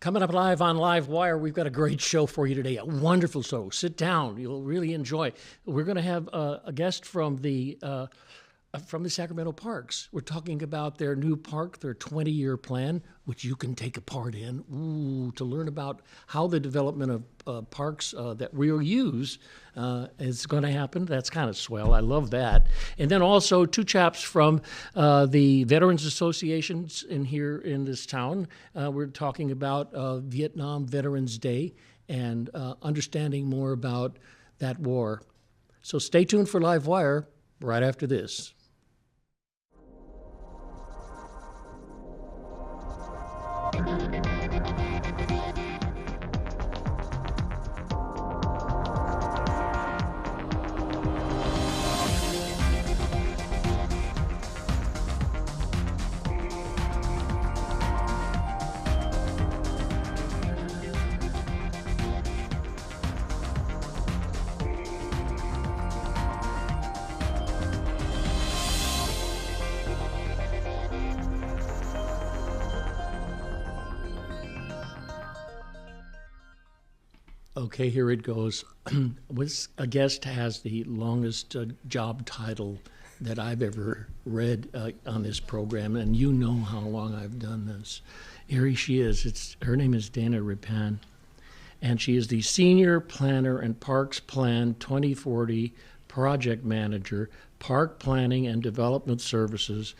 Coming up live on LiveWire, we've got a great show for you today. A wonderful show. Sit down. You'll really enjoy. We're going to have a guest from the Sacramento Parks. We're talking about their new park, their 20-year plan, which you can take a part in, to learn about how the development of parks that we'll use is going to happen. That's kind of swell. I love that. And then also two chaps from the Veterans Associations here in this town. We're talking about Vietnam Veterans Day and understanding more about that war. So stay tuned for LiveWire right after this. Okay, here it goes. A guest has the longest job title that I've ever read on this program, and you know how long I've done this. Here she is. Her name is Dana Ripan, and she is the Senior Planner and Parks Plan 2040 Project Manager, Park Planning and Development Services,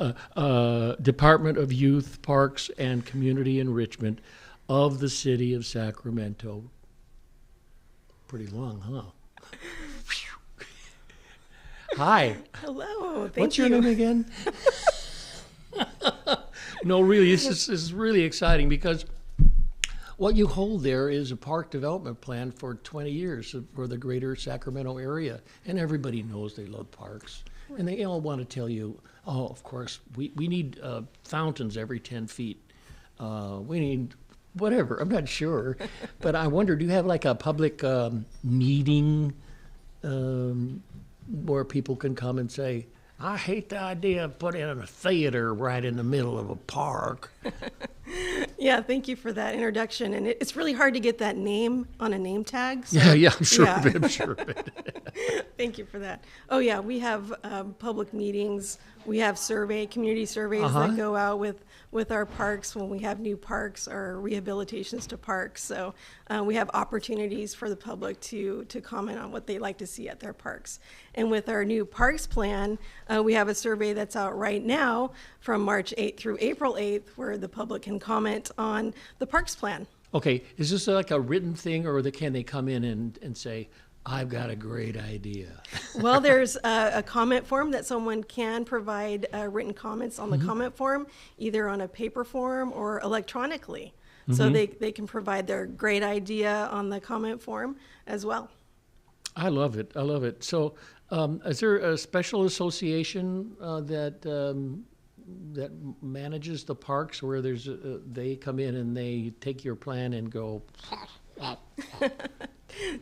Department of Youth, Parks, and Community Enrichment of the City of Sacramento. Pretty long, huh? Hi. Hello. Thank What's you. your name again? No, really, this is really exciting because what you hold there is a park development plan for 20 years for the greater Sacramento area. And everybody knows they love parks. And they all want to tell you, oh, of course, we need fountains every 10 feet. We need whatever, I'm not sure. But I wonder, do you have like a public meeting where people can come and say, I hate the idea of putting in a theater right in the middle of a park? Yeah, thank you for that introduction. And it's really hard to get that name on a name tag. So, yeah, I'm sure of it, I'm sure of it. Thank you for that. Oh, yeah, we have public meetings. We have community surveys that go out with our parks when we have new parks or rehabilitations to parks. So we have opportunities for the public to comment on what they like to see at their parks. And with our new parks plan, we have a survey that's out right now from March 8th through April 8th where the public can comment on the parks plan. Okay, is this like a written thing, or can they come in and say, I've got a great idea? Well, there's a comment form that someone can provide written comments on the comment form, either on a paper form or electronically. So they can provide their great idea on the comment form as well. I love it. I love it. So is there a special association that manages the parks where they come in and they take your plan and go...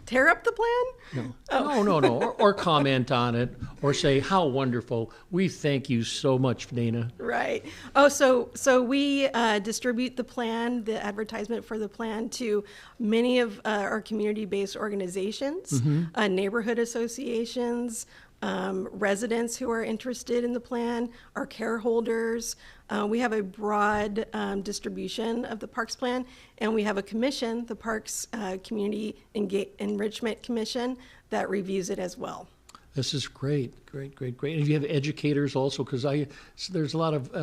Tear up the plan? No. Oh. No. Or comment on it, or say, how wonderful. We thank you so much, Dana. Right. Oh, so we distribute the plan, the advertisement for the plan, to many of our community-based organizations, neighborhood associations, residents who are interested in the plan, our care holders. We have a broad distribution of the Parks Plan, and we have a commission, the Parks Community Enrichment Commission, that reviews it as well. This is great. And you have educators also, because there's a lot of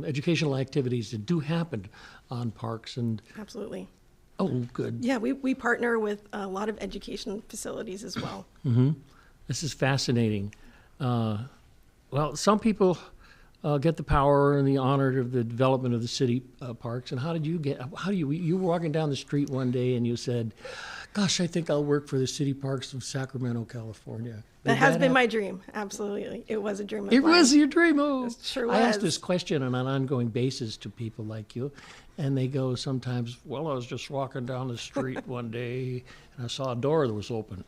educational activities that do happen on parks. And absolutely. Oh, good. Yeah, we partner with a lot of education facilities as well. This is fascinating. Well, some people get the power and the honor of the development of the city parks. And you were walking down the street one day and you said, gosh, I think I'll work for the city parks of Sacramento, California. That has been my dream. Absolutely. It was a dream of mine. It was your dream. Oh, it sure was. I ask this question on an ongoing basis to people like you, and they go sometimes, well, I was just walking down the street one day and I saw a door that was open.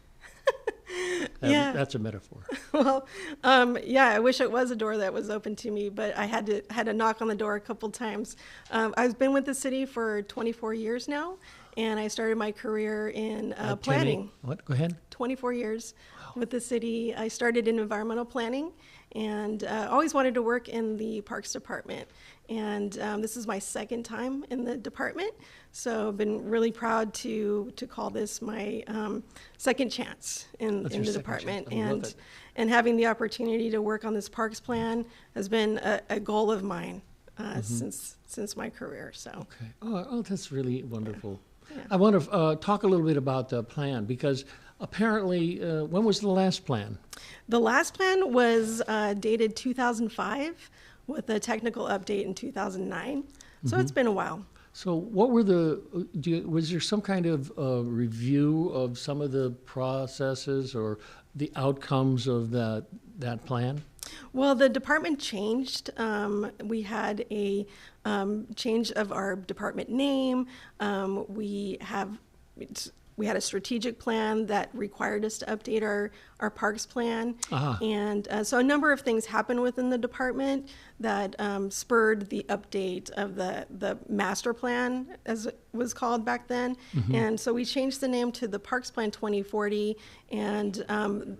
Yeah. That's a metaphor. Well, yeah, I wish it was a door that was open to me, but I had to knock on the door a couple times. I've been with the city for 24 years now, and I started my career in planning. What? Go ahead. 24 years with the city. I started in environmental planning, and always wanted to work in the Parks Department. And this is my second time in the department, so I've been really proud to call this my second chance in the department. And having the opportunity to work on this parks plan has been a goal of mine since my career. So. Okay. Oh, that's really wonderful. Yeah. I want to talk a little bit about the plan, because apparently, when was the last plan? The last plan was dated 2005 with a technical update in 2009. So it's been a while. So what were was there some kind of review of some of the processes or the outcomes of that plan? Well, the department changed. We had a change of our department name. We had a strategic plan that required us to update our parks plan. And so a number of things happened within the department that spurred the update of the master plan, as it was called back then. And so we changed the name to the Parks Plan 2040, and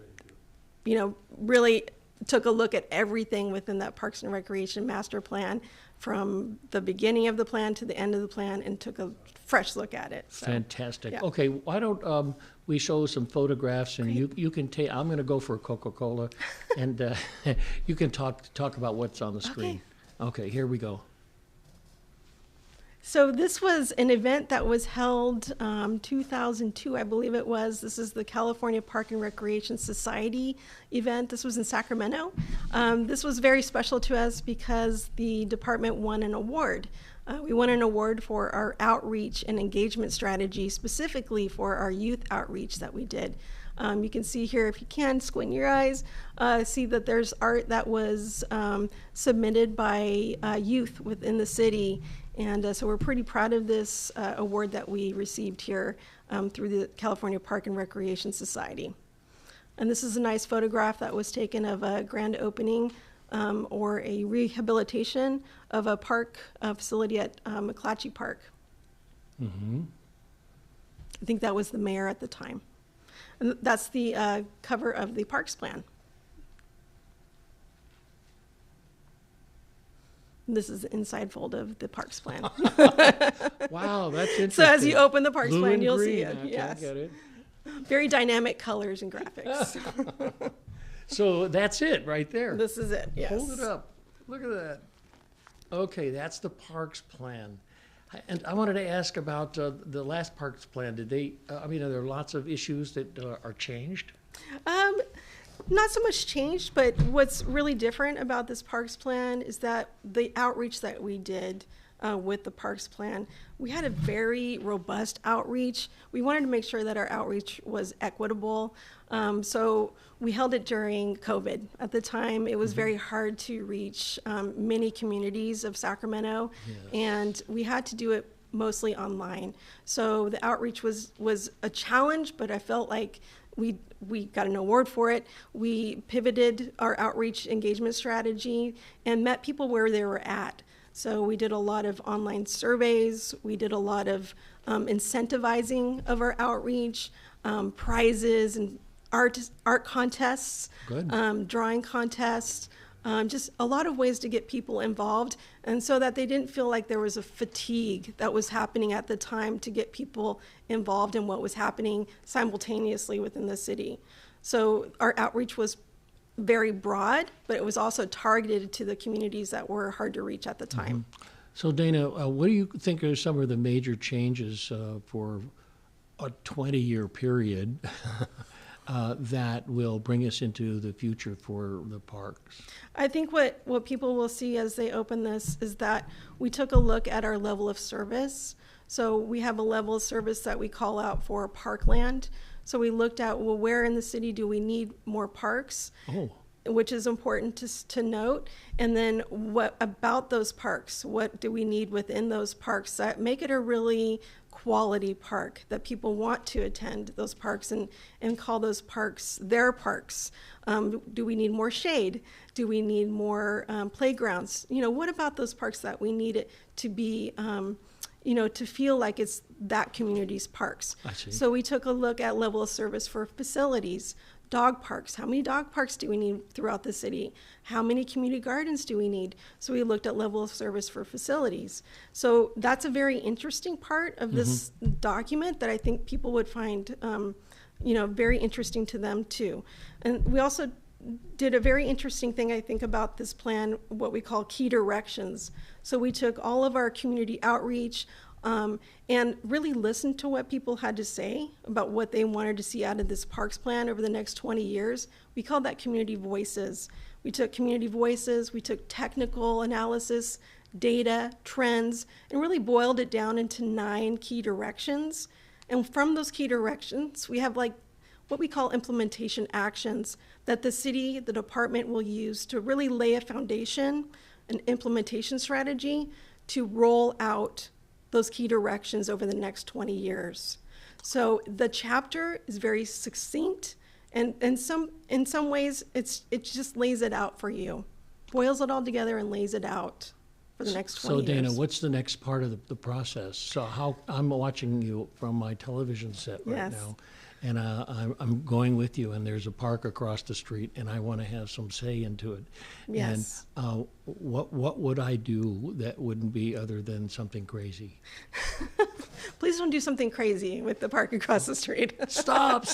really took a look at everything within that Parks and Recreation master plan, from the beginning of the plan to the end of the plan, and took a fresh look at it. So, fantastic. yeah. Okay, why don't we show some photographs, and you can take. I'm going to go for a Coca-Cola, and you can talk about what's on the screen. Okay, here we go. So this was an event that was held 2002, I believe it was. This is the California Park and Recreation Society event. This was in Sacramento. This was very special to us because the department won an award. We won an award for our outreach and engagement strategy, specifically for our youth outreach that we did. You can see here, if you can, squint your eyes, see that there's art that was submitted by youth within the city. And so we're pretty proud of this award that we received here through the California Park and Recreation Society. And this is a nice photograph that was taken of a grand opening or a rehabilitation of a park facility at McClatchy Park. I think that was the mayor at the time. And that's the cover of the Parks Plan. This is the inside fold of the Parks Plan. Wow, that's interesting. So as you open the Parks Blue Plan, and you'll green. see it. Okay, Yes. I get it. Very dynamic colors and graphics. So that's it right there. This is it, yes. Hold it up. Look at that. Okay, that's the Parks Plan. And I wanted to ask about the last Parks Plan. Did they, are there lots of issues that are changed? Not so much changed, but what's really different about this Parks Plan is that the outreach that we did with the Parks Plan, we had a very robust outreach. We wanted to make sure that our outreach was equitable. So we held it during COVID. At the time, it was very hard to reach many communities of Sacramento, and we had to do it mostly online. So the outreach was a challenge, but I felt like we got an award for it. We pivoted our outreach engagement strategy and met people where they were at. So we did a lot of online surveys. We did a lot of incentivizing of our outreach, prizes and art contests, drawing contests, just a lot of ways to get people involved, and so that they didn't feel like there was a fatigue that was happening at the time to get people involved in what was happening simultaneously within the city. So our outreach was very broad, but it was also targeted to the communities that were hard to reach at the time. So Dana, what do you think are some of the major changes for a 20-year period that will bring us into the future for the parks? I think what people will see as they open this is that we took a look at our level of service. So we have a level of service that we call out for parkland. So we looked at, well, where in the city do we need more parks? which is important to note. And then what about those parks? What do we need within those parks that make it a really quality park that people want to attend those parks and call those parks their parks? Do we need more shade? Do we need more playgrounds? What about those parks that we need it to be, to feel like it's that community's parks? I see. So we took a look at level of service for facilities. Dog parks. How many dog parks do we need throughout the city? How many community gardens do we need? So we looked at level of service for facilities. So that's a very interesting part of this document that I think people would find, very interesting to them too. And we also did a very interesting thing, I think, about this plan, what we call key directions. So we took all of our community outreach, and really listened to what people had to say about what they wanted to see out of this parks plan over the next 20 years. We called that community voices. We took community voices, we took technical analysis, data, trends, and really boiled it down into 9 key directions. And from those key directions, we have what we call implementation actions that the city, the department will use to really lay a foundation, an implementation strategy to roll out those key directions over the next 20 years. So the chapter is very succinct, and in some ways it just lays it out for you, boils it all together and lays it out for the next 20 years. So Dana, what's the next part of the process? So I'm watching you from my television set right now, and I'm going with you, and there's a park across the street, and I want to have some say into it. Yes. And what would I do that wouldn't be other than something crazy? Please don't do something crazy with the park across the street. Stop!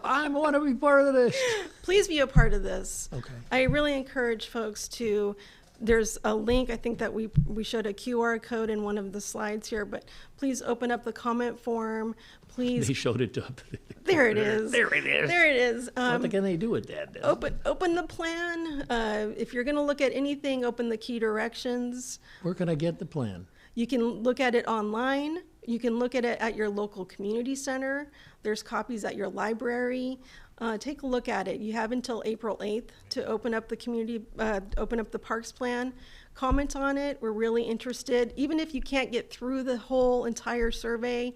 I want to be part of this. Please be a part of this. Okay. I really encourage folks to. There's a link, I think that we showed a QR code in one of the slides here, but please open up the comment form. Please. They showed it up. There it is. There it is. There it is. What can they do with that? Open the plan. If you're going to look at anything, open the key directions. Where can I get the plan? You can look at it online. You can look at it at your local community center. There's copies at your library. Take a look at it. You have until April 8th to open up the parks plan. Comment on it. We're really interested. Even if you can't get through the whole entire survey,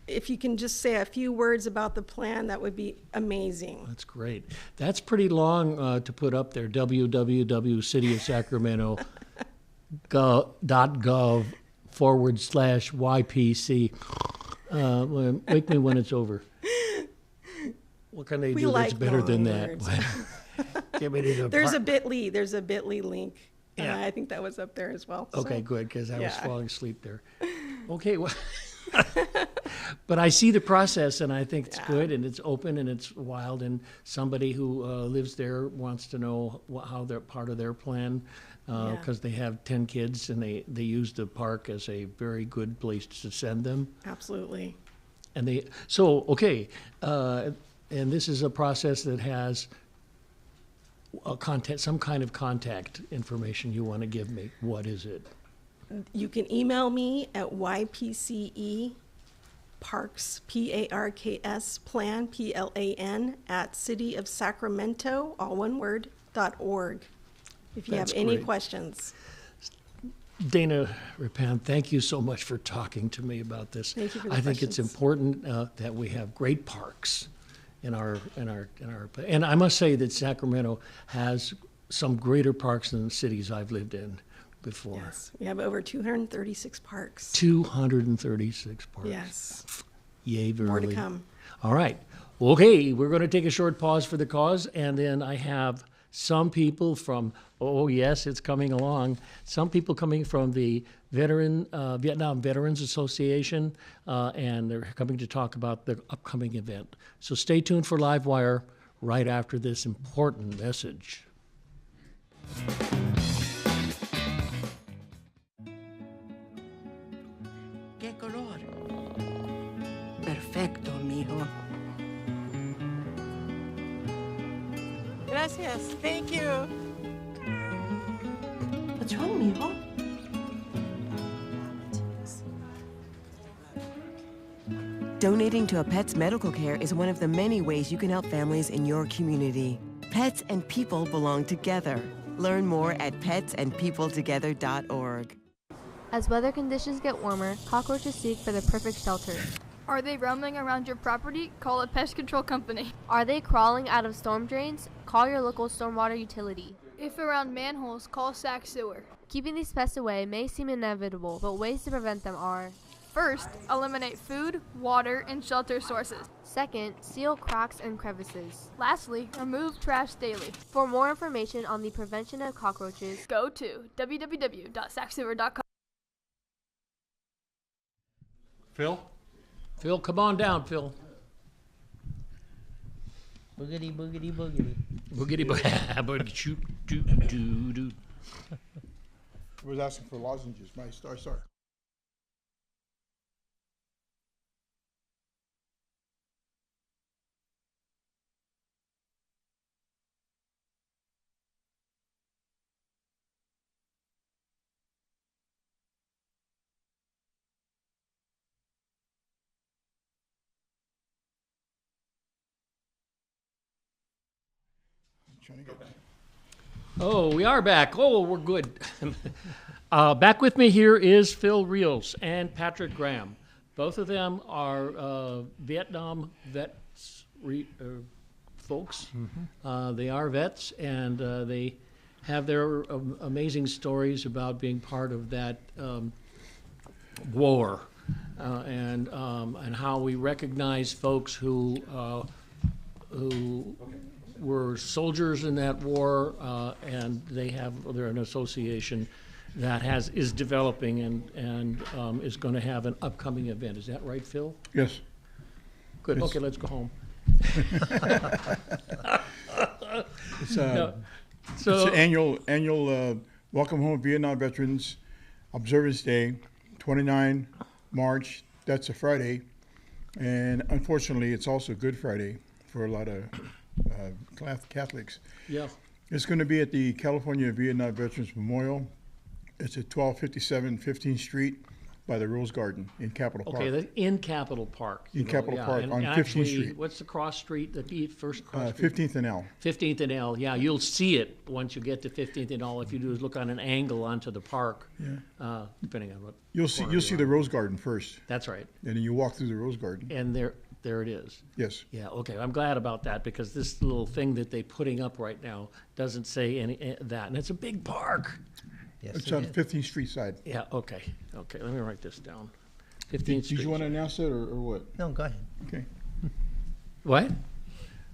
if you can just say a few words about the plan, that would be amazing. That's great. That's pretty long to put up there, www.cityofsacramento.gov/YPC. Wake me when it's over. What can they do that's better than that? Get me to the There's a Bitly link. Yeah. I think that was up there as well. Okay, good, because I was falling asleep there. Okay, well, but I see the process, and I think it's good, and it's open, and it's wild, and somebody who lives there wants to know how they're part of their plan, because they have 10 kids, and they use the park as a very good place to send them. Absolutely. And and this is a process that has some kind of contact information you want to give me. What is it? You can email me at YPCE Parks, PARKS, plan, PLAN, at cityofsacramento, all one word, .org, if you have any questions. Dana Ripan, thank you so much for talking to me about this. Thank you for the I think questions. it's important that we have great parks in our and I must say that Sacramento has some greater parks than the cities I've lived in before. Yes, we have over 236 parks. 236 parks. Yes. Yay, verily. More to come. All right. Okay, we're going to take a short pause for the cause, and then I have some people from, oh yes, it's coming along, some people coming from the Vietnam Veterans Association, and they're coming to talk about the upcoming event. So stay tuned for LiveWire right after this important message. ¿Qué color? Perfecto, mijo. Gracias. Thank you. What's wrong, mijo? Donating to a pet's medical care is one of the many ways you can help families in your community. Pets and people belong together. Learn more at petsandpeopletogether.org. As weather conditions get warmer, cockroaches seek for the perfect shelter. Are they roaming around your property? Call a pest control company. Are they crawling out of storm drains? Call your local stormwater utility. If around manholes, call Sac Sewer. Keeping these pests away may seem inevitable, but ways to prevent them are: first, eliminate food, water, and shelter sources. second, seal cracks and crevices. Lastly, remove trash daily. For more information on the prevention of cockroaches, Go to www.sacsewer.com. Phil? Phil, come on down, Phil. Boogity, boogity, boogity. Boogity boogity shoot doo doo doo. I was asking for lozenges. My star. Trying to get Oh, we are back. Oh, we're good. Back with me here is Phil Rios and Patrick Graham. Both of them are Vietnam vets, folks. They are vets, and they have their amazing stories about being part of that war, and how we recognize folks who were soldiers in that war, and they're an association that is developing and is going to have an upcoming event. Is that right, Phil? Yes. Good. Yes. Okay, let's go home. It's So it's an annual Welcome Home Vietnam Veterans Observance Day, 29 March. That's a Friday, and unfortunately, it's also Good Friday for a lot of Catholics. yeah. It's going to be at the California Vietnam Veterans Memorial. It's at 1257 15th Street by the Rose Garden in Capitol Park. Okay, that's in Capitol Park. In Capitol Park and on 15th actually, Street. What's the cross street? The first cross street? 15th and L. 15th and L. Yeah, you'll see it once you get to 15th and All. If you do is look on an angle onto the park, depending on what. You'll see corner the Rose Garden first, That's right. and then you walk through the Rose Garden. And there it is. Yes. Yeah, okay. I'm glad about that because this little thing that they're putting up right now doesn't say any that. And it's a big park. Yes, It's it on is. 15th Street side. Yeah, okay. Okay, let me write this down. 15th Did Street. you want to announce it or what? No, go ahead. Okay. What?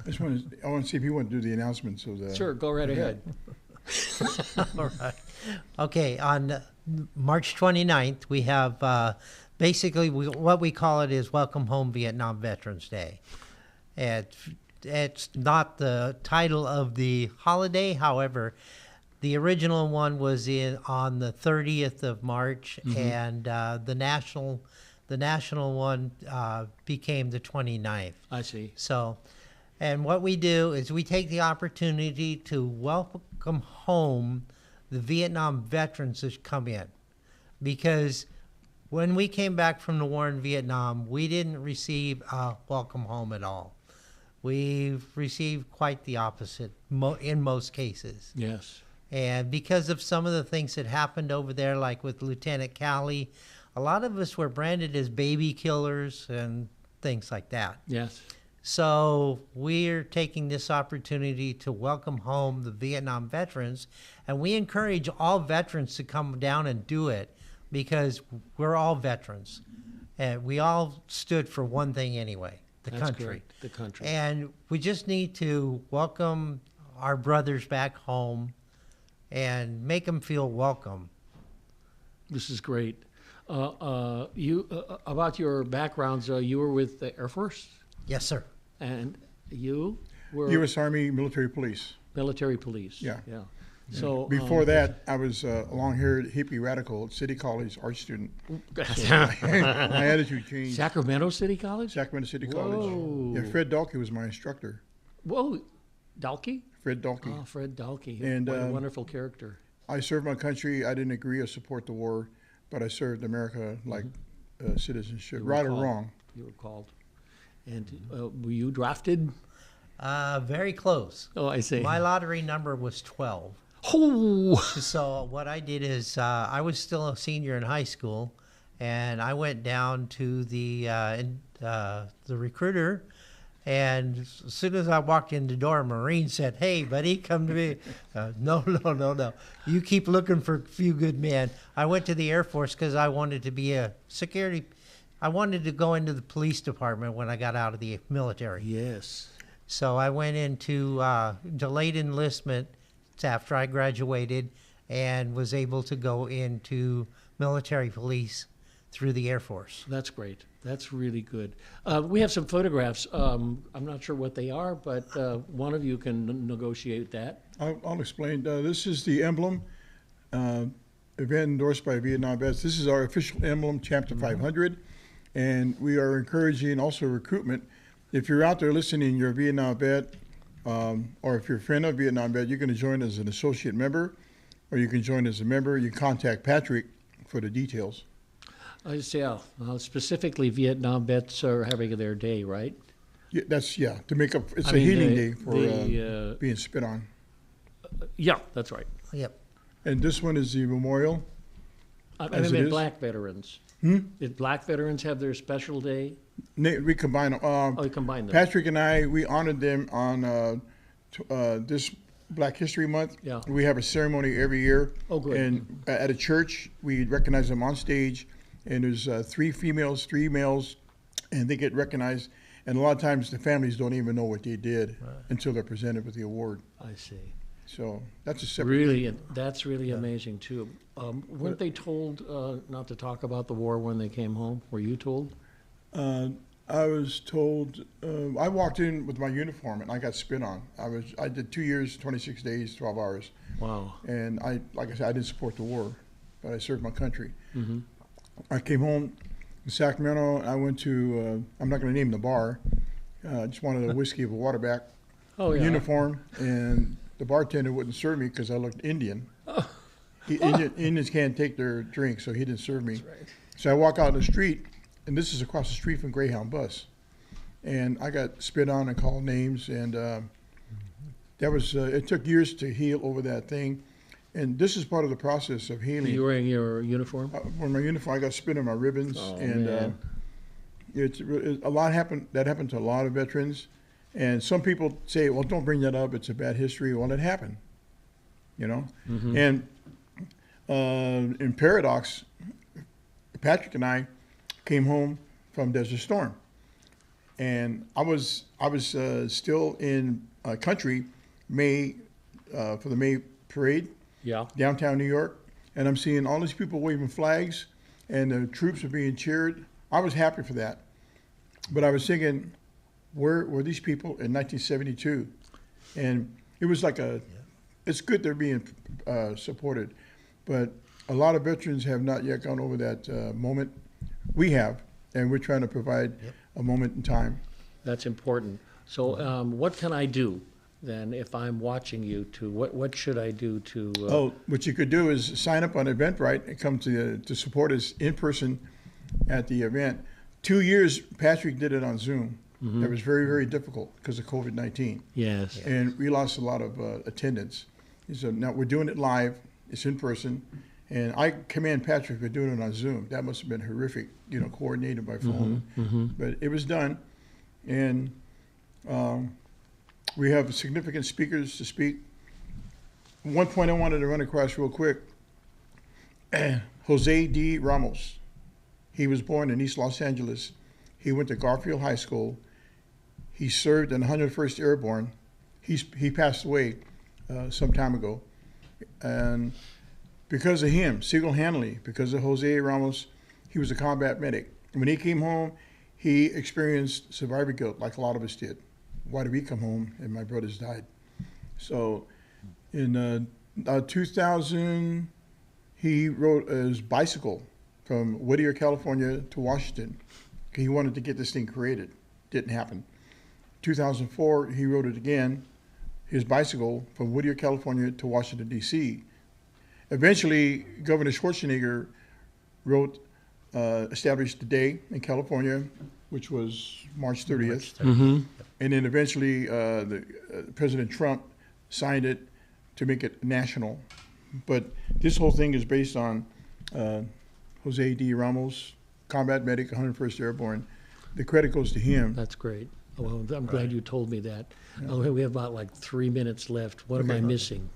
I want to see if you want to do the announcements of the. Sure, go right ahead. All right. Okay, on March 29th, we have basically what we call it is Welcome Home Vietnam Veterans Day. It's not the title of the holiday, however, the original one was on the 30th of March, and the national one became the 29th. I see. So, and what we do is we take the opportunity to welcome home the Vietnam veterans that come in. Because when we came back from the war in Vietnam, we didn't receive a welcome home at all. We received quite the opposite in most cases. Yes. And because of some of the things that happened over there, like with Lieutenant Calley, a lot of us were branded as baby killers and things like that. Yes. So we're taking this opportunity to welcome home the Vietnam veterans, and we encourage all veterans to come down and do it because we're all veterans. And we all stood for one thing anyway, the That's country. great, the country. And we just need to welcome our brothers back home and make them feel welcome. This is great. You about your backgrounds, you were with the Air Force, Yes, sir. and you were U.S. Army Military Police. military police. Yeah. Yeah. So Before that, I was a long-haired hippie radical at City College art student. My attitude changed. Sacramento City College. Sacramento City Whoa. College. Yeah, Fred Dalkey was my instructor. Whoa, Dalkey. Fred Dalkey. Oh, Fred Dalkey. And, what a wonderful character. I served my country. I didn't agree or support the war, but I served America like citizenship, You were right or called. wrong. You were called. And were you drafted? Very close. Oh, I see. My lottery number was 12. Oh, So what I did is I was still a senior in high school, and I went down to the recruiter, and as soon as I walked in the door, a Marine said, "Hey, buddy, come to me." No. You keep looking for a few good men. I went to the Air Force because I wanted to be a security. I wanted to go into the police department when I got out of the military. yes. So I went into delayed enlistment after I graduated and was able to go into military police through the Air Force. That's great. That's really good. We have some photographs. I'm not sure what they are, but one of you can negotiate that. I'll explain. This is the emblem, event endorsed by Vietnam vets. This is our official emblem, Chapter 500, and we are encouraging also recruitment. If you're out there listening, you're a Vietnam vet, or if you're a friend of a Vietnam vet, you can join as an associate member, or you can join as a member. You contact Patrick for the details. I see. Specifically, Vietnam vets are having their day, right? Yeah, to make up. It's I a mean, healing the- day for the, being spit on. Yeah, that's right. Yep. And this one is the memorial. I As it mean, is? black veterans. Did black veterans have their special day? We combine them. Oh, you combine them. Patrick and I, we honored them on this Black History Month. Yeah. We have a ceremony every year. Oh, good. And at a church, we recognize them on stage, and there's 3 females, 3 males, and they get recognized. And a lot of times the families don't even know what they did until they're presented with the award. I see. So that's a separate. Really, that's really amazing too. Weren't they told not to talk about the war when they came home? Were you told? I was told, I walked in with my uniform and I got spit on. I did 2 years, 26 days, 12 hours. Wow. And like I said, I didn't support the war, but I served my country. Mm-hmm. I came home in Sacramento. I went to, I'm not going to name the bar. Just wanted a whiskey of a waterback, Oh yeah. uniform, and the bartender wouldn't serve me because I looked Indian. Indians can't take their drink, so he didn't serve me. Right. So I walk out in the street, and this is across the street from Greyhound Bus, and I got spit on and called names, and that was it took years to heal over that thing, and this is part of the process of healing. You wearing your uniform? For my uniform, I got spit on my ribbons, Oh, and man. a lot happened. That happened to a lot of veterans, and some people say, "Well, don't bring that up. It's a bad history." Well, it happened, you know. Mm-hmm. And in Paradox, Patrick and I came home from Desert Storm, and I was still in country for the May parade. Yeah. Downtown New York, and I'm seeing all these people waving flags, and the troops are being cheered. I was happy for that, but I was thinking, where were these people in 1972? And it was like it's good they're being supported, but a lot of veterans have not yet gone over that moment. We have, and we're trying to provide a moment in time. That's important. So, what can I do then if I'm watching you? What should I do to? What you could do is sign up on Eventbrite and come to support us in person at the event. 2 years, Patrick did it on Zoom. Mm-hmm. It was very, very difficult because of COVID-19. Yes. And we lost a lot of attendance. So now we're doing it live. It's in person. And I commend Patrick for doing it on Zoom. That must have been horrific, coordinated by phone. Mm-hmm. But it was done. And we have significant speakers to speak. One point I wanted to run across real quick. Jose D. Ramos. He was born in East Los Angeles. He went to Garfield High School. He served in 101st Airborne. He passed away some time ago. And because of him, single-handedly, because of Jose Ramos, he was a combat medic. When he came home, he experienced survivor guilt like a lot of us did. Why did we come home and my brothers died? So in 2000, he rode his bicycle from Whittier, California to Washington. He wanted to get this thing created. Didn't happen. 2004, he rode it again, his bicycle from Whittier, California to Washington, D.C. Eventually, Governor Schwarzenegger established the day in California which was March 30th. Mm-hmm. And then eventually President Trump signed it to make it national. But this whole thing is based on Jose D. Ramos, combat medic, 101st Airborne. The credit goes to him. That's great. Well, I'm glad you told me that. Oh, we have about like 3 minutes left. What am I missing?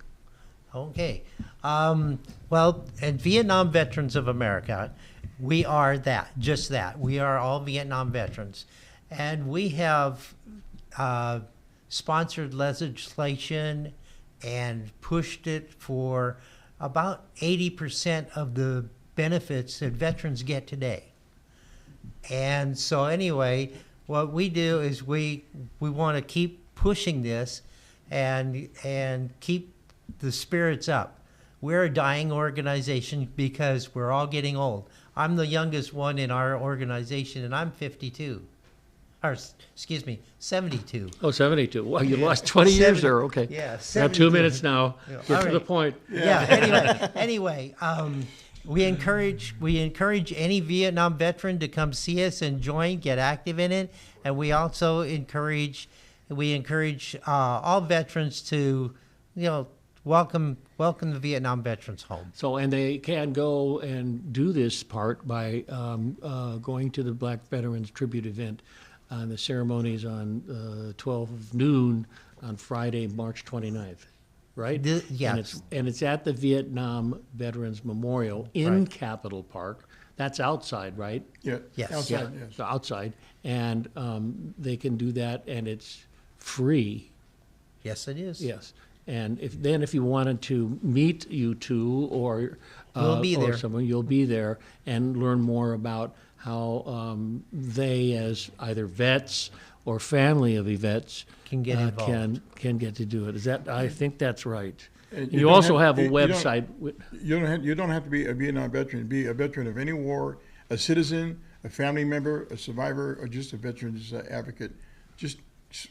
Okay. Well, at Vietnam Veterans of America, we are just that. We are all Vietnam veterans. And we have sponsored legislation and pushed it for about 80% of the benefits that veterans get today. And so anyway, what we do is we want to keep pushing this and keep the spirits up. We're a dying organization because we're all getting old. I'm the youngest one in our organization, and I'm 52. Or, excuse me, 72. Oh, 72. Well, you lost 20 years there. Okay. Yeah, Got 2 72. minutes now. Get All to the right. point. Yeah. Anyway, we encourage any Vietnam veteran to come see us and join, get active in it, and we also encourage all veterans to, welcome the Vietnam veterans home. So, and they can go and do this part by going to the Black Veterans Tribute event. The ceremonies on 12 noon on Friday, March 29th, right? Yes. And it's at the Vietnam Veterans Memorial in Right. Capitol Park. That's outside, right? Yeah. Yes. Outside, Yeah, yes. so outside. And they can do that, and it's free. Yes, it is. Yes. And if you wanted to meet you two or We'll be or there. someone, you'll be there and learn more about how they, as either vets or family of vets, Can get involved. can get to do it. Is that? I think that's right. And You don't also have a you don't- website. You don't have to be a Vietnam veteran. Be a veteran of any war, a citizen, a family member, a survivor, or just a veterans advocate. Just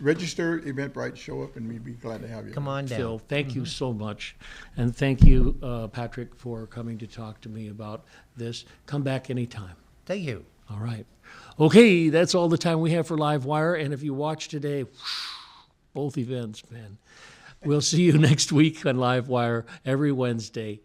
register Eventbrite, show up, and we'd be glad to have you. Come on down. Phil, thank you so much. And thank you, Patrick, for coming to talk to me about this. Come back anytime. Thank you. All right. Okay, that's all the time we have for LiveWire. And if you watch today, both events, man, we'll see you next week on LiveWire every Wednesday.